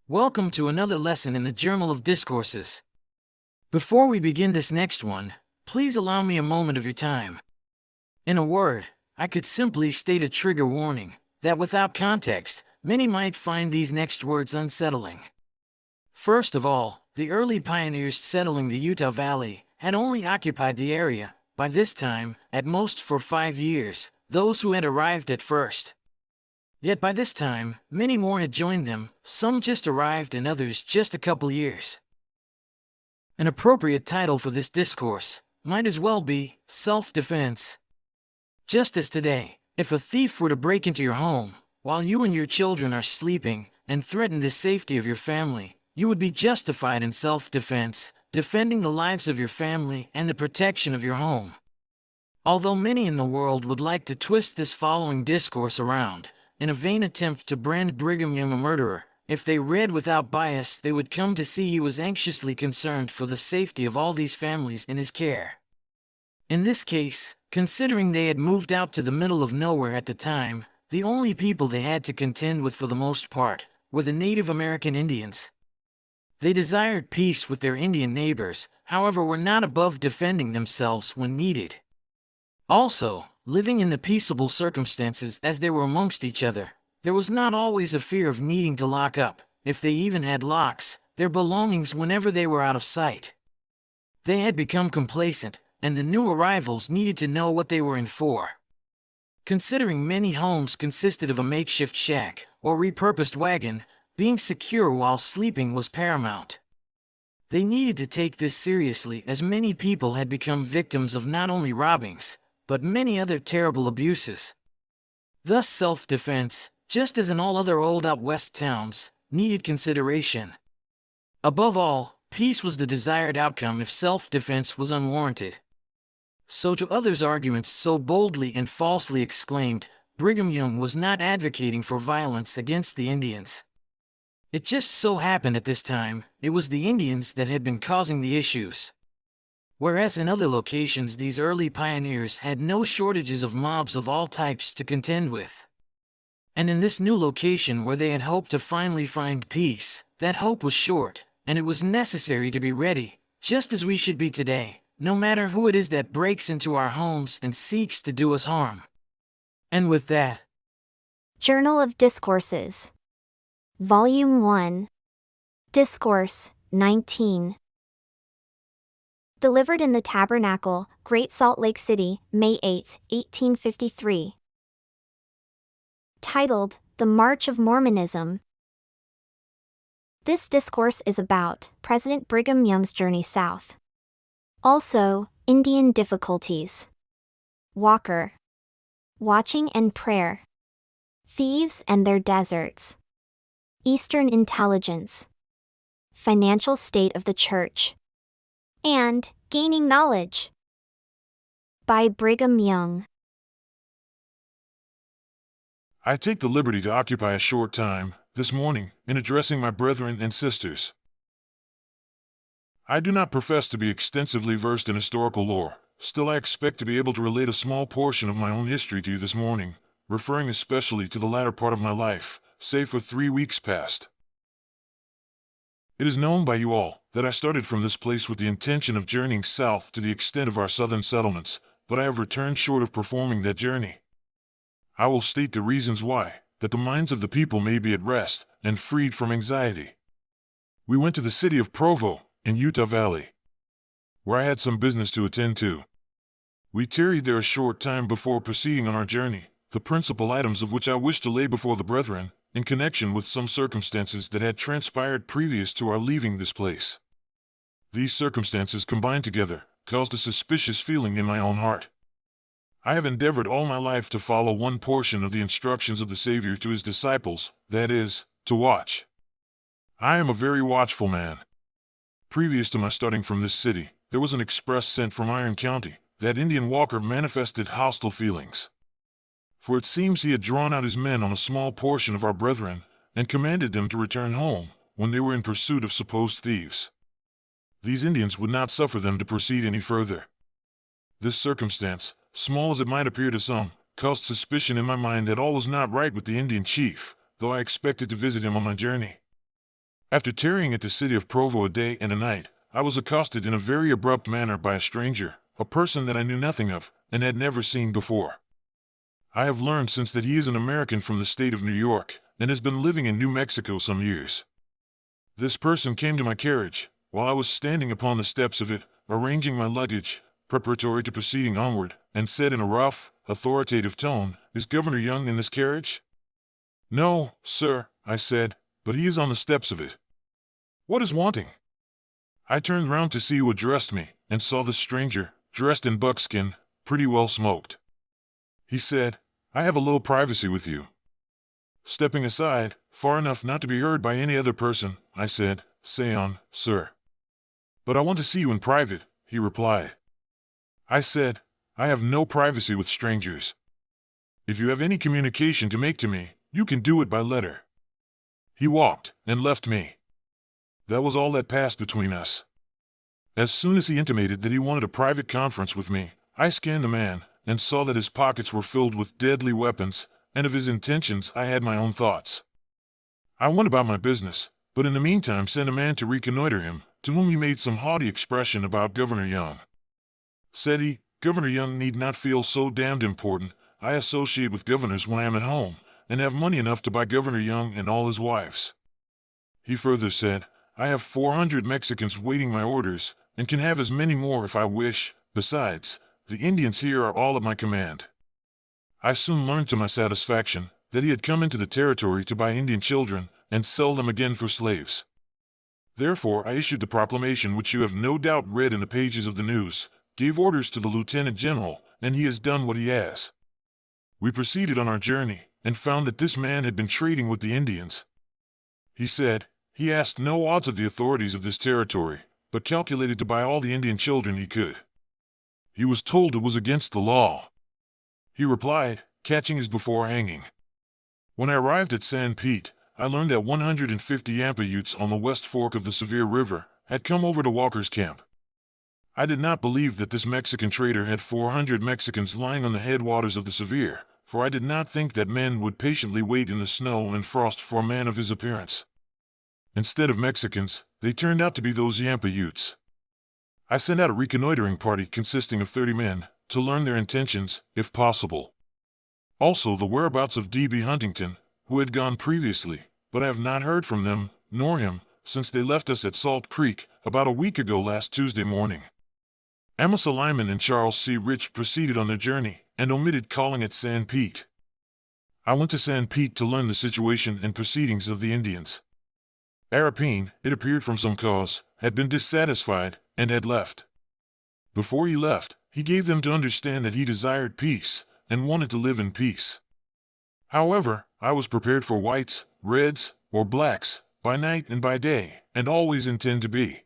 Welcome to another lesson in the Journal of Discourses. Before we begin this next one, please allow me a moment of your time. In a word, I could simply state a trigger warning that without context, many might find these next words unsettling. First of all, the early pioneers settling the Utah Valley had only occupied the area, by this time, at most for 5 years, those who had arrived at first. Yet by this time, many more had joined them, some just arrived and others just a couple years. An appropriate title for this discourse might as well be Self-Defense. Just as today, if a thief were to break into your home, while you and your children are sleeping, and threaten the safety of your family, you would be justified in self-defense, defending the lives of your family and the protection of your home. Although many in the world would like to twist this following discourse around, in a vain attempt to brand Brigham Young a murderer, if they read without bias they would come to see he was anxiously concerned for the safety of all these families in his care. In this case, considering they had moved out to the middle of nowhere at the time, the only people they had to contend with for the most part were the Native American Indians. They desired peace with their Indian neighbors, however were not above defending themselves when needed. Also, living in the peaceable circumstances as they were amongst each other, there was not always a fear of needing to lock up, if they even had locks, their belongings whenever they were out of sight. They had become complacent, and the new arrivals needed to know what they were in for. Considering many homes consisted of a makeshift shack or repurposed wagon, being secure while sleeping was paramount. They needed to take this seriously as many people had become victims of not only robbings, but many other terrible abuses. Thus self-defense, just as in all other old out west towns, needed consideration. Above all, peace was the desired outcome if self-defense was unwarranted. So to others' arguments so boldly and falsely exclaimed, Brigham Young was not advocating for violence against the Indians. It just so happened at this time, it was the Indians that had been causing the issues. Whereas in other locations these early pioneers had no shortages of mobs of all types to contend with. And in this new location where they had hoped to finally find peace, that hope was short, and it was necessary to be ready, just as we should be today, no matter who it is that breaks into our homes and seeks to do us harm. And with that, Journal of Discourses, Volume 1, Discourse 19. Delivered in the Tabernacle, Great Salt Lake City, May 8, 1853. Titled, The March of Mormonism. This discourse is about President Brigham Young's journey south. Also, Indian difficulties. Walker. Watching and prayer. Thieves and their deserts. Eastern intelligence. Financial state of the church. And Gaining Knowledge. By Brigham Young. I take the liberty to occupy a short time, this morning, in addressing my brethren and sisters. I do not profess to be extensively versed in historical lore, still I expect to be able to relate a small portion of my own history to you this morning, referring especially to the latter part of my life, say for 3 weeks past. It is known by you all that I started from this place with the intention of journeying south to the extent of our southern settlements, but I have returned short of performing that journey. I will state the reasons why, that the minds of the people may be at rest and freed from anxiety. We went to the city of Provo, in Utah Valley, where I had some business to attend to. We tarried there a short time before proceeding on our journey, the principal items of which I wish to lay before the brethren, in connection with some circumstances that had transpired previous to our leaving this place. These circumstances combined together caused a suspicious feeling in my own heart. I have endeavored all my life to follow one portion of the instructions of the Savior to his disciples, that is, to watch. I am a very watchful man. Previous to my starting from this city, there was an express sent from Iron County. That Indian Walker manifested hostile feelings. For it seems he had drawn out his men on a small portion of our brethren, and commanded them to return home, when they were in pursuit of supposed thieves. These Indians would not suffer them to proceed any further. This circumstance, small as it might appear to some, caused suspicion in my mind that all was not right with the Indian chief, though I expected to visit him on my journey. After tarrying at the city of Provo a day and a night, I was accosted in a very abrupt manner by a stranger, a person that I knew nothing of, and had never seen before. I have learned since that he is an American from the state of New York, and has been living in New Mexico some years. This person came to my carriage, while I was standing upon the steps of it, arranging my luggage, preparatory to proceeding onward, and said in a rough, authoritative tone, "Is Governor Young in this carriage?" "No, sir," I said, "but he is on the steps of it." "What is wanting?" I turned round to see who addressed me, and saw the stranger, dressed in buckskin, pretty well smoked. He said, "I have a little privacy with you." Stepping aside, far enough not to be heard by any other person, I said, "Say on, sir." "But I want to see you in private," he replied. I said, "I have no privacy with strangers. If you have any communication to make to me, you can do it by letter." He walked, and left me. That was all that passed between us. As soon as he intimated that he wanted a private conference with me, I scanned the man, and saw that his pockets were filled with deadly weapons, and of his intentions I had my own thoughts. I went about my business, but in the meantime sent a man to reconnoiter him, to whom he made some haughty expression about Governor Young. Said he, "Governor Young need not feel so damned important. I associate with governors when I am at home, and have money enough to buy Governor Young and all his wives." He further said, "I have 400 Mexicans waiting my orders, and can have as many more if I wish. Besides, the Indians here are all at my command." I soon learned to my satisfaction that he had come into the territory to buy Indian children and sell them again for slaves. Therefore I issued the proclamation which you have no doubt read in the pages of the news, gave orders to the Lieutenant General, and he has done what he has. We proceeded on our journey, and found that this man had been trading with the Indians. He said, he asked no odds of the authorities of this territory, but calculated to buy all the Indian children he could. He was told it was against the law. He replied, "Catching is before hanging." When I arrived at San Pete, I learned that 150 Yampa Utes on the west fork of the Sevier River had come over to Walker's camp. I did not believe that this Mexican trader had 400 Mexicans lying on the headwaters of the Sevier, for I did not think that men would patiently wait in the snow and frost for a man of his appearance. Instead of Mexicans, they turned out to be those Yampa Utes. I sent out a reconnoitering party consisting of 30 men, to learn their intentions, if possible. Also the whereabouts of D.B. Huntington, who had gone previously, but I have not heard from them, nor him, since they left us at Salt Creek, about a week ago last Tuesday morning. Amasa Lyman and Charles C. Rich proceeded on their journey, and omitted calling at San Pete. I went to San Pete to learn the situation and proceedings of the Indians. Arapine, it appeared from some cause, had been dissatisfied, and had left. Before he left, he gave them to understand that he desired peace, and wanted to live in peace. However, I was prepared for whites, reds, or blacks, by night and by day, and always intend to be.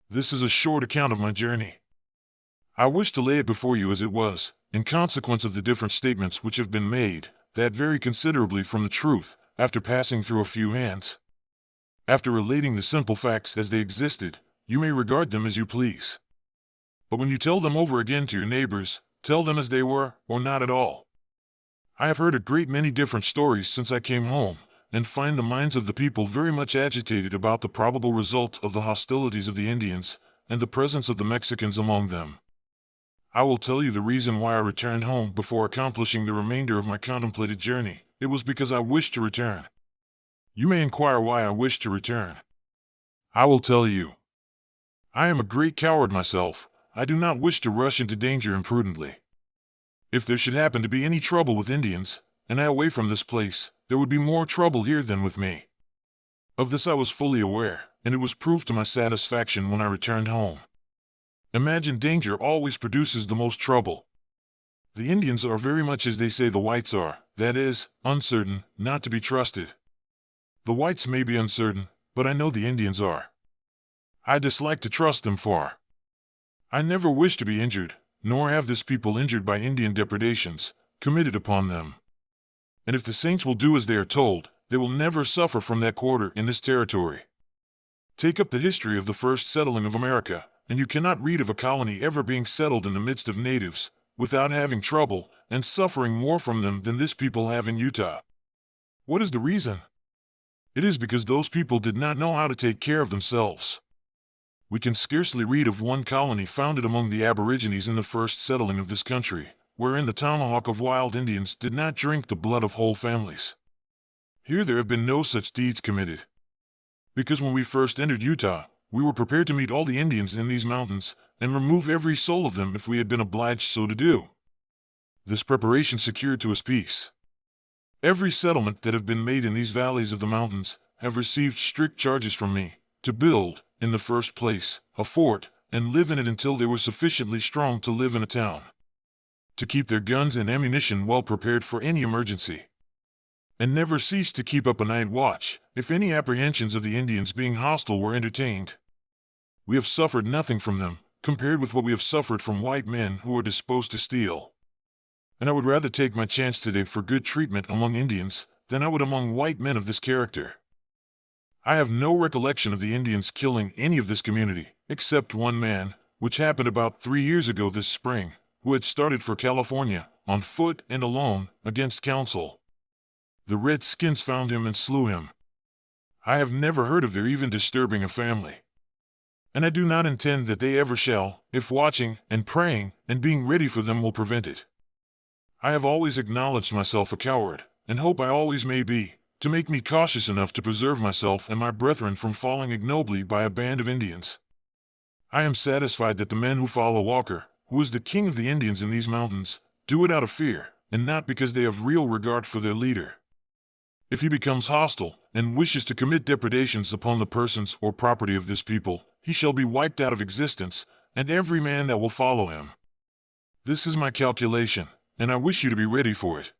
This is a short account of my journey. I wish to lay it before you as it was, in consequence of the different statements which have been made, that vary considerably from the truth, after passing through a few hands. After relating the simple facts as they existed, you may regard them as you please. But when you tell them over again to your neighbors, tell them as they were, or not at all. I have heard a great many different stories since I came home, and find the minds of the people very much agitated about the probable result of the hostilities of the Indians, and the presence of the Mexicans among them. I will tell you the reason why I returned home before accomplishing the remainder of my contemplated journey. It was because I wished to return. You may inquire why I wished to return. I will tell you. I am a great coward myself. I do not wish to rush into danger imprudently. If there should happen to be any trouble with Indians, and I away from this place, there would be more trouble here than with me. Of this I was fully aware, and it was proved to my satisfaction when I returned home. Imagined danger always produces the most trouble. The Indians are very much as they say the whites are, that is, uncertain, not to be trusted. The whites may be uncertain, but I know the Indians are. I dislike to trust them far. I never wish to be injured, nor have this people injured by Indian depredations, committed upon them. And if the saints will do as they are told, they will never suffer from that quarter in this territory. Take up the history of the first settling of America, and you cannot read of a colony ever being settled in the midst of natives, without having trouble, and suffering more from them than this people have in Utah. What is the reason? It is because those people did not know how to take care of themselves. We can scarcely read of one colony founded among the Aborigines in the first settling of this country, wherein the tomahawk of wild Indians did not drink the blood of whole families. Here there have been no such deeds committed. Because when we first entered Utah, we were prepared to meet all the Indians in these mountains, and remove every soul of them if we had been obliged so to do. This preparation secured to us peace. Every settlement that have been made in these valleys of the mountains have received strict charges from me, to build, in the first place, a fort, and live in it until they were sufficiently strong to live in a town. To keep their guns and ammunition well prepared for any emergency. And never cease to keep up a night watch, if any apprehensions of the Indians being hostile were entertained. We have suffered nothing from them, compared with what we have suffered from white men who are disposed to steal. And I would rather take my chance today for good treatment among Indians, than I would among white men of this character. I have no recollection of the Indians killing any of this community, except one man, which happened about 3 years ago this spring, who had started for California, on foot and alone, against counsel. The Redskins found him and slew him. I have never heard of their even disturbing a family. And I do not intend that they ever shall, if watching, and praying, and being ready for them will prevent it. I have always acknowledged myself a coward, and hope I always may be, to make me cautious enough to preserve myself and my brethren from falling ignobly by a band of Indians. I am satisfied that the men who follow Walker, who is the king of the Indians in these mountains, do it out of fear, and not because they have real regard for their leader. If he becomes hostile, and wishes to commit depredations upon the persons or property of this people, he shall be wiped out of existence, and every man that will follow him. This is my calculation, and I wish you to be ready for it.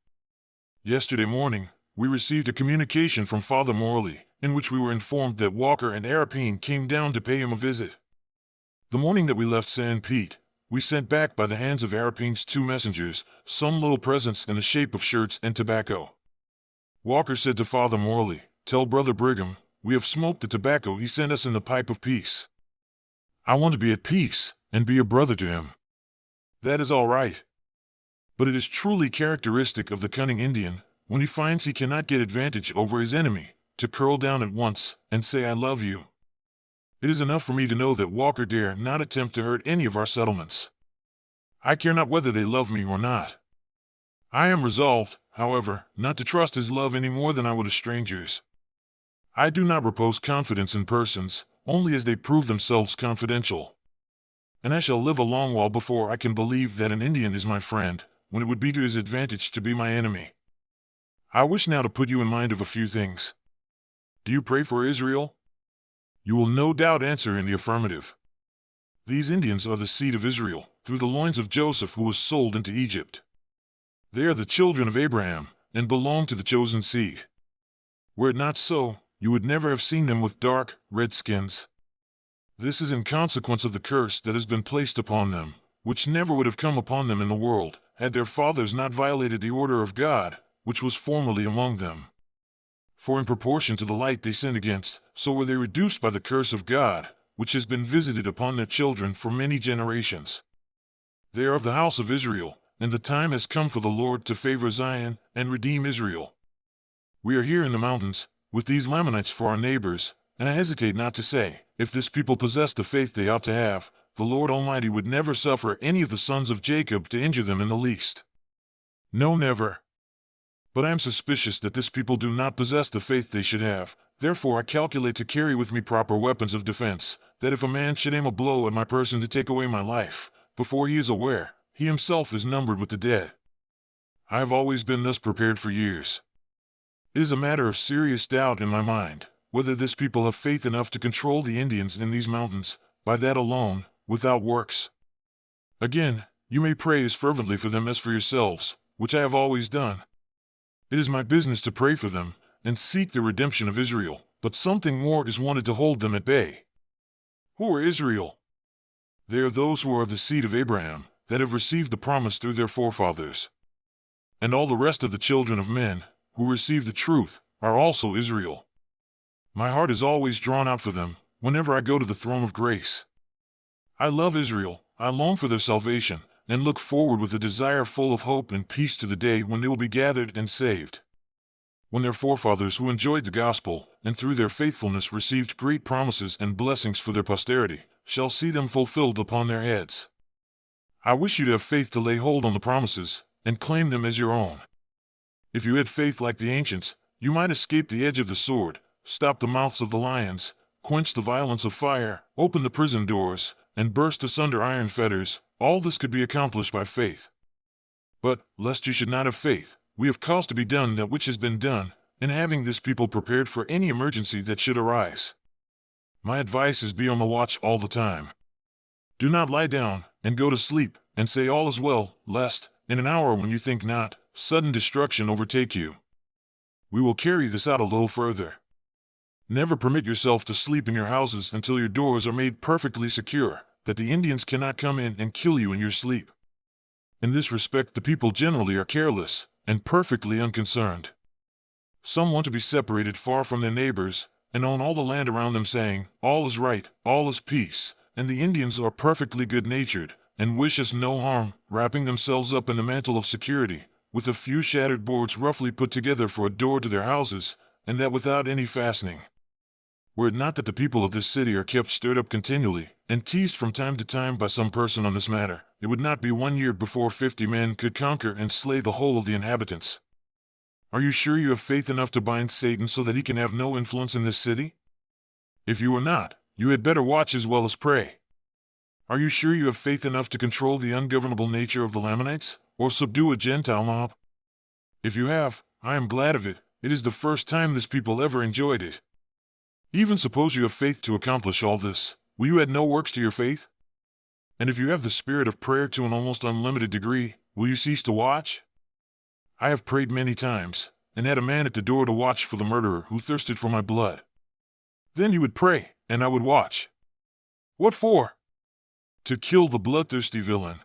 Yesterday morning, we received a communication from Father Morley, in which we were informed that Walker and Arapine came down to pay him a visit. The morning that we left San Pete, we sent back by the hands of Arapine's 2 messengers, some little presents in the shape of shirts and tobacco. Walker said to Father Morley, "Tell Brother Brigham, we have smoked the tobacco he sent us in the pipe of peace. I want to be at peace, and be a brother to him. That is all right. But it is truly characteristic of the cunning Indian, when he finds he cannot get advantage over his enemy, to curl down at once, and say, 'I love you.' It is enough for me to know that Walker dare not attempt to hurt any of our settlements. I care not whether they love me or not. I am resolved, however, not to trust his love any more than I would a stranger's. I do not repose confidence in persons, only as they prove themselves confidential. And I shall live a long while before I can believe that an Indian is my friend, when it would be to his advantage to be my enemy. I wish now to put you in mind of a few things. Do you pray for Israel? You will no doubt answer in the affirmative. These Indians are the seed of Israel, through the loins of Joseph who was sold into Egypt. They are the children of Abraham, and belong to the chosen seed. Were it not so, you would never have seen them with dark, red skins. This is in consequence of the curse that has been placed upon them, which never would have come upon them in the world, had their fathers not violated the order of God, which was formerly among them. For in proportion to the light they sinned against, so were they reduced by the curse of God, which has been visited upon their children for many generations. They are of the house of Israel, and the time has come for the Lord to favor Zion and redeem Israel. We are here in the mountains, with these Lamanites for our neighbors, and I hesitate not to say, if this people possessed the faith they ought to have, the Lord Almighty would never suffer any of the sons of Jacob to injure them in the least. No, never. But I am suspicious that this people do not possess the faith they should have, therefore I calculate to carry with me proper weapons of defense, that if a man should aim a blow at my person to take away my life, before he is aware, he himself is numbered with the dead. I have always been thus prepared for years. It is a matter of serious doubt in my mind, whether this people have faith enough to control the Indians in these mountains, by that alone, without works. Again, you may pray as fervently for them as for yourselves, which I have always done. It is my business to pray for them, and seek the redemption of Israel, but something more is wanted to hold them at bay. Who are Israel? They are those who are of the seed of Abraham, that have received the promise through their forefathers. And all the rest of the children of men, who receive the truth, are also Israel. My heart is always drawn out for them, whenever I go to the throne of grace. I love Israel, I long for their salvation, and look forward with a desire full of hope and peace to the day when they will be gathered and saved. when their forefathers who enjoyed the gospel, and through their faithfulness received great promises and blessings for their posterity, shall see them fulfilled upon their heads. I wish you to have faith to lay hold on the promises, and claim them as your own. If you had faith like the ancients, you might escape the edge of the sword, stop the mouths of the lions, quench the violence of fire, open the prison doors, and burst asunder iron fetters. All this could be accomplished by faith. But, lest you should not have faith, we have caused to be done that which has been done, and having this people prepared for any emergency that should arise. My advice is be on the watch all the time. Do not lie down, and go to sleep, and say all is well, lest, in an hour when you think not, sudden destruction overtake you. We will carry this out a little further. Never permit yourself to sleep in your houses until your doors are made perfectly secure, that the Indians cannot come in and kill you in your sleep. In this respect the people generally are careless, and perfectly unconcerned. Some want to be separated far from their neighbors, and own all the land around them, saying, all is right, all is peace, and the Indians are perfectly good-natured, and wish us no harm, wrapping themselves up in the mantle of security, with a few shattered boards roughly put together for a door to their houses, and that without any fastening. Were it not that the people of this city are kept stirred up continually, and teased from time to time by some person on this matter, it would not be 1 year before 50 men could conquer and slay the whole of the inhabitants. Are you sure you have faith enough to bind Satan so that he can have no influence in this city? If you are not, you had better watch as well as pray. Are you sure you have faith enough to control the ungovernable nature of the Lamanites, or subdue a Gentile mob? If you have, I am glad of it. It is the first time this people ever enjoyed it. Even suppose you have faith to accomplish all this, will you add no works to your faith? And if you have the spirit of prayer to an almost unlimited degree, will you cease to watch? I have prayed many times, and had a man at the door to watch for the murderer who thirsted for my blood. Then he would pray, and I would watch. What for? To kill the bloodthirsty villain.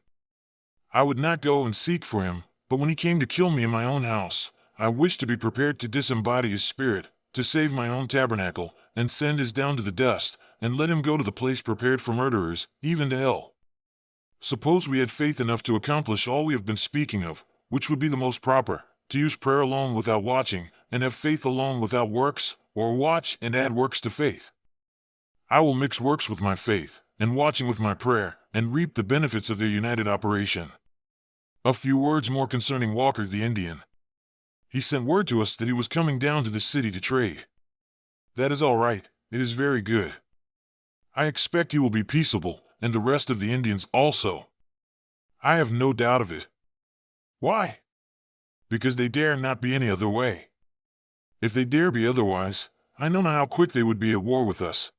I would not go and seek for him, but when he came to kill me in my own house, I wished to be prepared to disembody his spirit, to save my own tabernacle, and send his down to the dust, and let him go to the place prepared for murderers, even to hell. Suppose we had faith enough to accomplish all we have been speaking of, which would be the most proper, to use prayer alone without watching, and have faith alone without works, or watch and add works to faith. I will mix works with my faith, and watching with my prayer, and reap the benefits of their united operation. A few words more concerning Walker the Indian. He sent word to us that he was coming down to the city to trade. That is all right, it is very good. I expect he will be peaceable, and the rest of the Indians also. I have no doubt of it. Why? Because they dare not be any other way. If they dare be otherwise, I know not how quick they would be at war with us.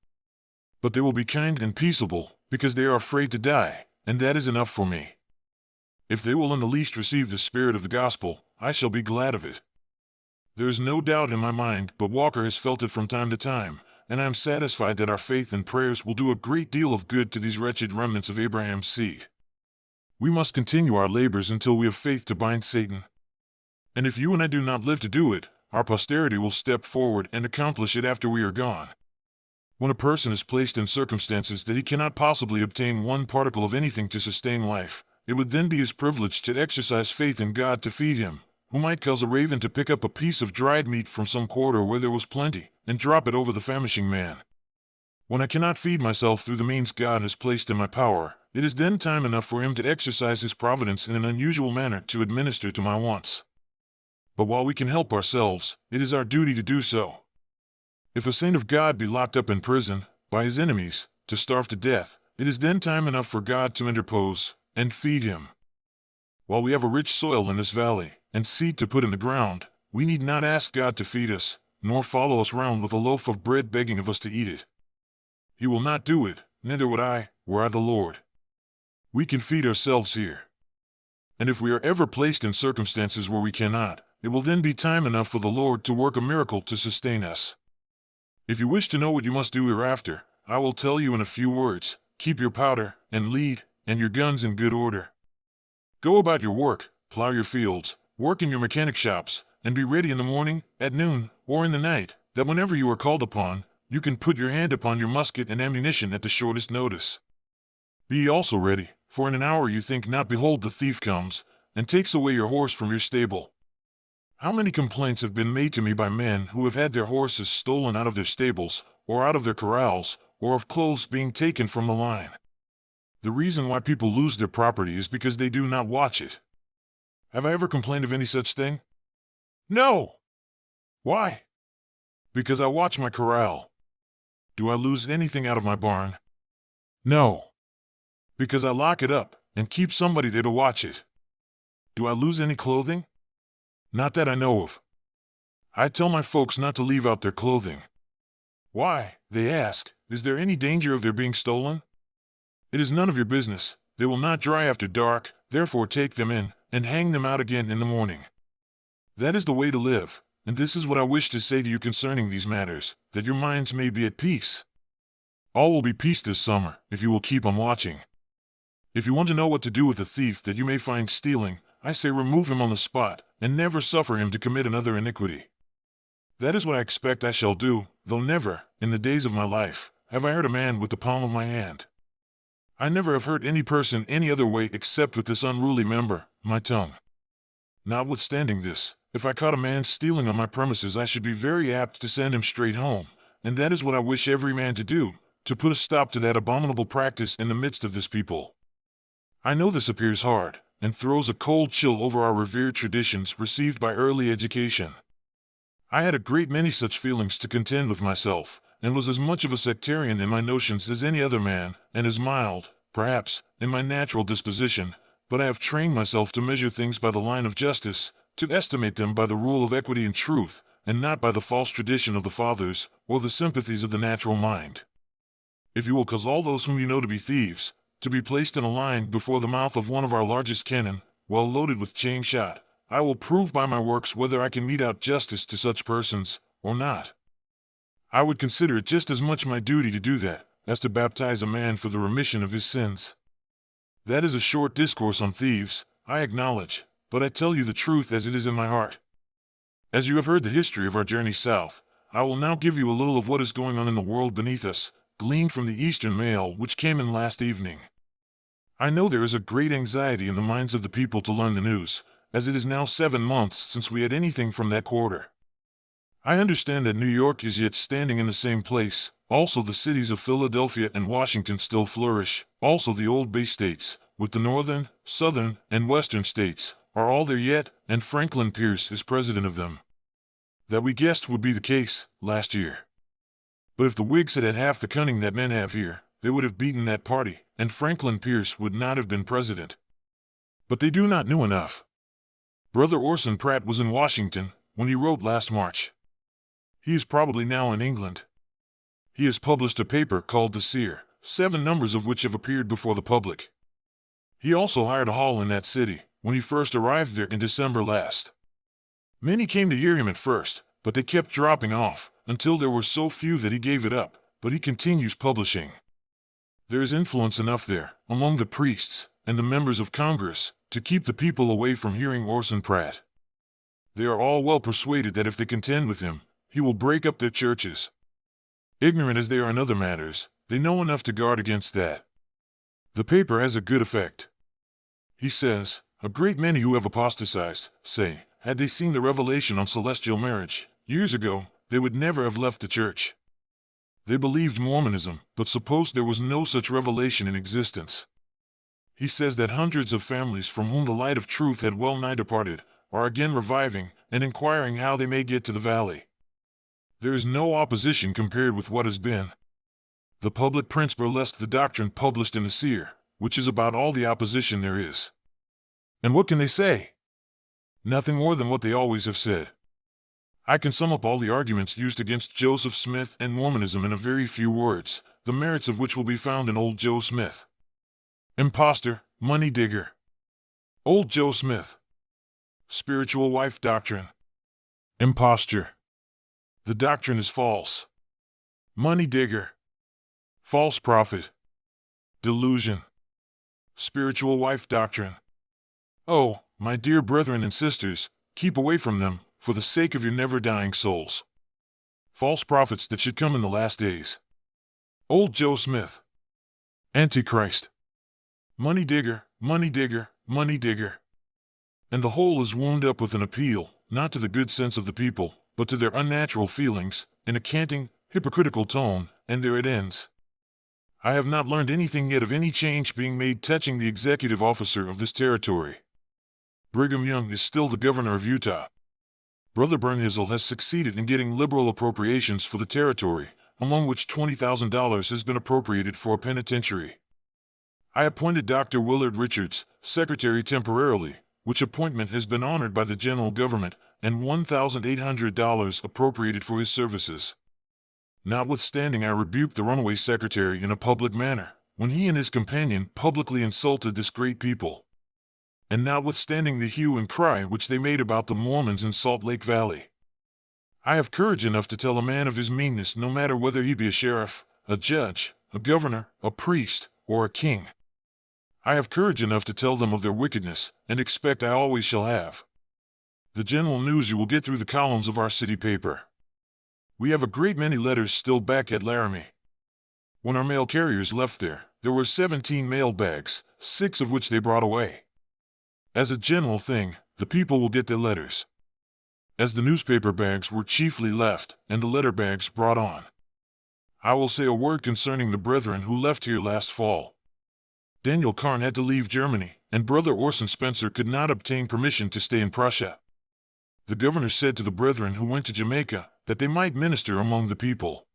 But they will be kind and peaceable, because they are afraid to die, and that is enough for me. If they will in the least receive the spirit of the gospel, I shall be glad of it. There is no doubt in my mind, but Walker has felt it from time to time, and I am satisfied that our faith and prayers will do a great deal of good to these wretched remnants of Abraham's seed. We must continue our labors until we have faith to bind Satan. And if you and I do not live to do it, our posterity will step forward and accomplish it after we are gone. When a person is placed in circumstances that he cannot possibly obtain one particle of anything to sustain life, it would then be his privilege to exercise faith in God to feed him, who might cause a raven to pick up a piece of dried meat from some quarter where there was plenty, and drop it over the famishing man. When I cannot feed myself through the means God has placed in my power, it is then time enough for him to exercise his providence in an unusual manner to administer to my wants. But while we can help ourselves, it is our duty to do so. If a saint of God be locked up in prison, by his enemies, to starve to death, it is then time enough for God to interpose, and feed him. While we have a rich soil in this valley, and seed to put in the ground, we need not ask God to feed us, nor follow us round with a loaf of bread begging of us to eat it. He will not do it, neither would I, were I the Lord. We can feed ourselves here. And if we are ever placed in circumstances where we cannot, it will then be time enough for the Lord to work a miracle to sustain us. If you wish to know what you must do hereafter, I will tell you in a few words. Keep your powder, and lead, and your guns in good order. Go about your work, plow your fields, work in your mechanic shops, and be ready in the morning, at noon, or in the night, that whenever you are called upon, you can put your hand upon your musket and ammunition at the shortest notice. Be ye also ready, for in an hour you think not, behold the thief comes, and takes away your horse from your stable. How many complaints have been made to me by men who have had their horses stolen out of their stables, or out of their corrals, or of clothes being taken from the line? The reason why people lose their property is because they do not watch it. Have I ever complained of any such thing? No! Why? Because I watch my corral. Do I lose anything out of my barn? No. Because I lock it up and keep somebody there to watch it. Do I lose any clothing? Not that I know of. I tell my folks not to leave out their clothing. Why, they ask, is there any danger of their being stolen? It is none of your business. They will not dry after dark, therefore take them in and hang them out again in the morning. That is the way to live, and this is what I wish to say to you concerning these matters, that your minds may be at peace. All will be peace this summer, if you will keep on watching. If you want to know what to do with a thief that you may find stealing, I say remove him on the spot, and never suffer him to commit another iniquity. That is what I expect I shall do, though never, in the days of my life, have I hurt a man with the palm of my hand. I never have hurt any person any other way except with this unruly member, my tongue. Notwithstanding this, if I caught a man stealing on my premises, I should be very apt to send him straight home, and that is what I wish every man to do, to put a stop to that abominable practice in the midst of this people. I know this appears hard, and throws a cold chill over our revered traditions received by early education. I had a great many such feelings to contend with myself, and was as much of a sectarian in my notions as any other man, and as mild, perhaps, in my natural disposition, but I have trained myself to measure things by the line of justice, to estimate them by the rule of equity and truth, and not by the false tradition of the fathers, or the sympathies of the natural mind. If you will cause all those whom you know to be thieves, to be placed in a line before the mouth of one of our largest cannon, well loaded with chain shot, I will prove by my works whether I can mete out justice to such persons, or not. I would consider it just as much my duty to do that, as to baptize a man for the remission of his sins. That is a short discourse on thieves, I acknowledge, but I tell you the truth as it is in my heart. As you have heard the history of our journey south, I will now give you a little of what is going on in the world beneath us, gleaned from the Eastern mail which came in last evening. I know there is a great anxiety in the minds of the people to learn the news, as it is now 7 months since we had anything from that quarter. I understand that New York is yet standing in the same place, also the cities of Philadelphia and Washington still flourish, also the old Bay States, with the northern, southern, and western states, are all there yet, and Franklin Pierce is president of them. That we guessed would be the case, last year. But if the Whigs had had half the cunning that men have here, they would have beaten that party, and Franklin Pierce would not have been president. But they do not know enough. Brother Orson Pratt was in Washington when he wrote last March. He is probably now in England. He has published a paper called The Seer, 7 numbers of which have appeared before the public. He also hired a hall in that city when he first arrived there in December last. Many came to hear him at first, but they kept dropping off, until there were so few that he gave it up, but he continues publishing. There is influence enough there, among the priests and the members of Congress, to keep the people away from hearing Orson Pratt. They are all well persuaded that if they contend with him, he will break up their churches. Ignorant as they are in other matters, they know enough to guard against that. The paper has a good effect. He says, a great many who have apostatized, say, had they seen the revelation on celestial marriage, years ago, they would never have left the church. They believed Mormonism, but supposed there was no such revelation in existence. He says that hundreds of families from whom the light of truth had well nigh departed, are again reviving, and inquiring how they may get to the valley. There is no opposition compared with what has been. The public prints burlesque the doctrine published in the Seer, which is about all the opposition there is. And what can they say? Nothing more than what they always have said. I can sum up all the arguments used against Joseph Smith and Mormonism in a very few words, the merits of which will be found in old Joe Smith. Impostor, money digger. Old Joe Smith. Spiritual wife doctrine. Imposture. The doctrine is false. Money digger. False prophet. Delusion. Spiritual wife doctrine. Oh, my dear brethren and sisters, keep away from them, for the sake of your never-dying souls. False prophets that should come in the last days. Old Joe Smith. Antichrist. Money digger, money digger, money digger. And the whole is wound up with an appeal, not to the good sense of the people, but to their unnatural feelings, in a canting, hypocritical tone, and there it ends. I have not learned anything yet of any change being made touching the executive officer of this territory. Brigham Young is still the governor of Utah. Brother Bernhizzle has succeeded in getting liberal appropriations for the territory, among which $20,000 has been appropriated for a penitentiary. I appointed Dr. Willard Richards, secretary temporarily, which appointment has been honored by the general government, and $1,800 appropriated for his services. Notwithstanding, I rebuked the runaway secretary in a public manner, when he and his companion publicly insulted this great people. And notwithstanding the hue and cry which they made about the Mormons in Salt Lake Valley, I have courage enough to tell a man of his meanness, no matter whether he be a sheriff, a judge, a governor, a priest, or a king. I have courage enough to tell them of their wickedness, and expect I always shall have. The general news you will get through the columns of our city paper. We have a great many letters still back at Laramie. When our mail carriers left there were 17 mail bags, 6 of which they brought away. As a general thing, the people will get their letters. As the newspaper bags were chiefly left, and the letter bags brought on. I will say a word concerning the brethren who left here last fall. Daniel Karn had to leave Germany, and Brother Orson Spencer could not obtain permission to stay in Prussia. The governor said to the brethren who went to Jamaica that they might minister among the people.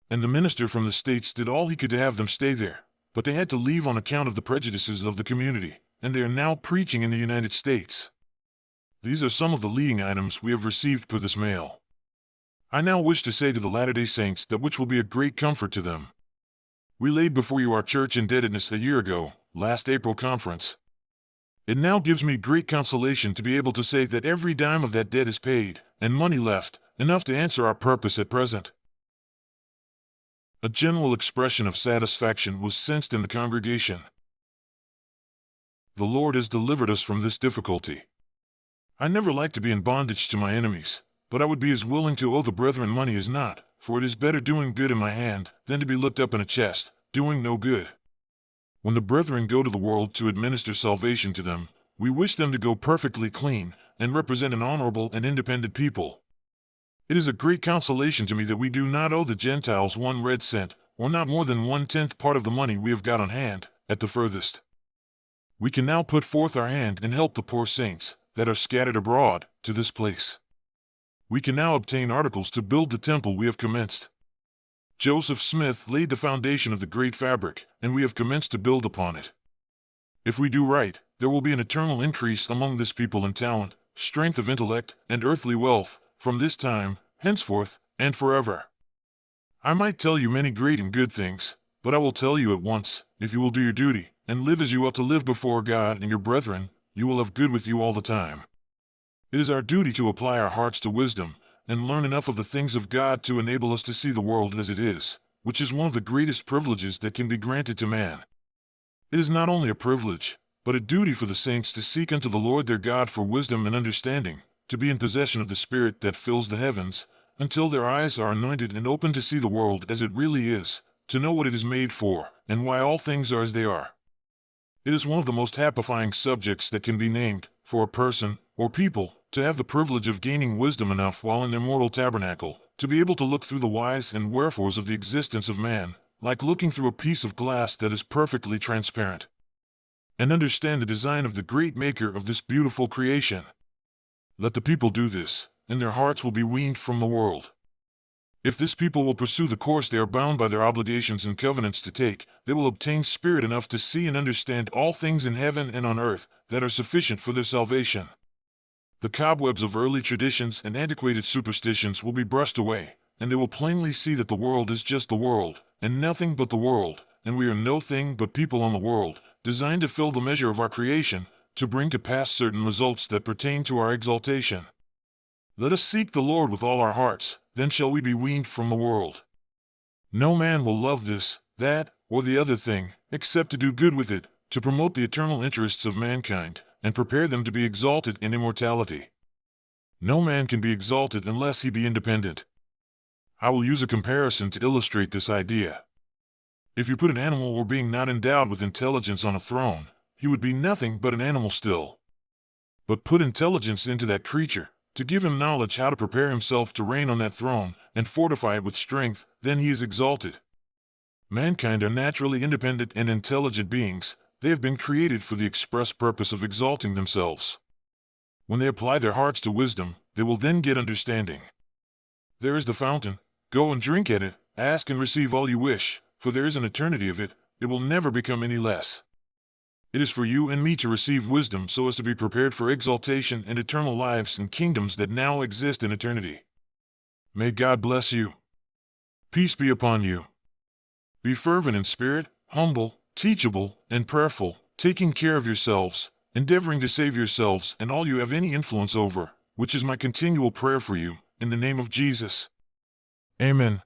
And the minister from the States did all he could to have them stay there, but they had to leave on account of the prejudices of the community, and they are now preaching in the United States. These are some of the leading items we have received per this mail. I now wish to say to the Latter-day Saints that which will be a great comfort to them. We laid before you our church indebtedness a year ago, last April conference. It now gives me great consolation to be able to say that every dime of that debt is paid, and money left, enough to answer our purpose at present. A general expression of satisfaction was sensed in the congregation. The Lord has delivered us from this difficulty. I never like to be in bondage to my enemies, but I would be as willing to owe the brethren money as not, for it is better doing good in my hand than to be looked up in a chest, doing no good. When the brethren go to the world to administer salvation to them, we wish them to go perfectly clean, and represent an honorable and independent people. It is a great consolation to me that we do not owe the Gentiles 1 red cent, or not more than 1/10 part of the money we have got on hand, at the furthest. We can now put forth our hand and help the poor saints, that are scattered abroad, to this place. We can now obtain articles to build the temple we have commenced. Joseph Smith laid the foundation of the great fabric, and we have commenced to build upon it. If we do right, there will be an eternal increase among this people in talent, strength of intellect, and earthly wealth, from this time, henceforth, and forever. I might tell you many great and good things, but I will tell you at once, if you will do your duty, and live as you ought to live before God and your brethren, you will have good with you all the time. It is our duty to apply our hearts to wisdom, and learn enough of the things of God to enable us to see the world as it is, which is one of the greatest privileges that can be granted to man. It is not only a privilege, but a duty for the saints to seek unto the Lord their God for wisdom and understanding, to be in possession of the Spirit that fills the heavens, until their eyes are anointed and open to see the world as it really is, to know what it is made for, and why all things are as they are. It is one of the most happifying subjects that can be named, for a person, or people, to have the privilege of gaining wisdom enough while in their mortal tabernacle, to be able to look through the whys and wherefores of the existence of man, like looking through a piece of glass that is perfectly transparent, and understand the design of the great Maker of this beautiful creation. Let the people do this, and their hearts will be weaned from the world. If this people will pursue the course they are bound by their obligations and covenants to take, they will obtain spirit enough to see and understand all things in heaven and on earth that are sufficient for their salvation. The cobwebs of early traditions and antiquated superstitions will be brushed away, and they will plainly see that the world is just the world, and nothing but the world, and we are no thing but people on the world, designed to fill the measure of our creation, to bring to pass certain results that pertain to our exaltation. Let us seek the Lord with all our hearts, then shall we be weaned from the world. No man will love this, that, or the other thing, except to do good with it, to promote the eternal interests of mankind, and prepare them to be exalted in immortality. No man can be exalted unless he be independent. I will use a comparison to illustrate this idea. If you put an animal or being not endowed with intelligence on a throne, he would be nothing but an animal still. But put intelligence into that creature, to give him knowledge how to prepare himself to reign on that throne, and fortify it with strength, then he is exalted. Mankind are naturally independent and intelligent beings. They have been created for the express purpose of exalting themselves. When they apply their hearts to wisdom, they will then get understanding. There is the fountain. Go and drink at it, ask and receive all you wish, for there is an eternity of it. It will never become any less. It is for you and me to receive wisdom so as to be prepared for exaltation and eternal lives in kingdoms that now exist in eternity. May God bless you. Peace be upon you. Be fervent in spirit, humble, teachable, and prayerful, taking care of yourselves, endeavoring to save yourselves and all you have any influence over, which is my continual prayer for you, in the name of Jesus. Amen.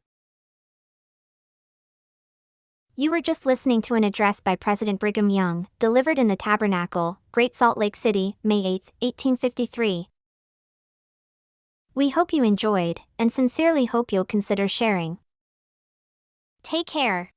You were just listening to an address by President Brigham Young, delivered in the Tabernacle, Great Salt Lake City, May 8, 1853. We hope you enjoyed, and sincerely hope you'll consider sharing. Take care.